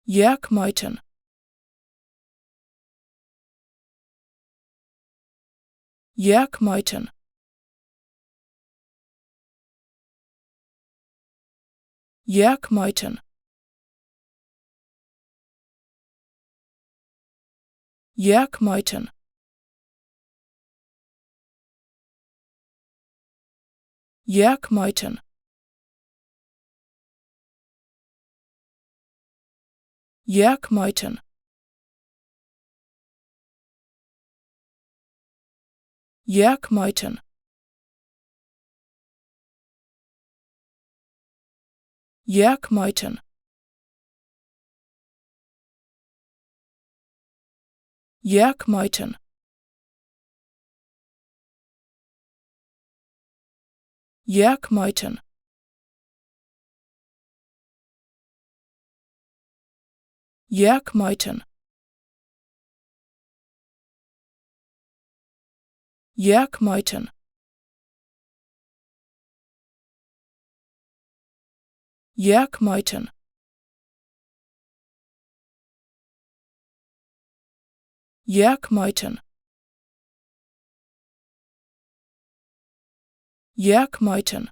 Jörg Meuthen. Jörg Meuthen. Jörg Meuthen. Jörg Meuthen. Jörg Meuthen. Jörg Meuthen. Jörg Meuthen. Jörg Meuthen. Jörg Meuthen. Jörg Meuthen. Jörg Meuthen. Jörg Meuthen. Jörg Meuthen. Jörg Meuthen. Jörg Meuthen.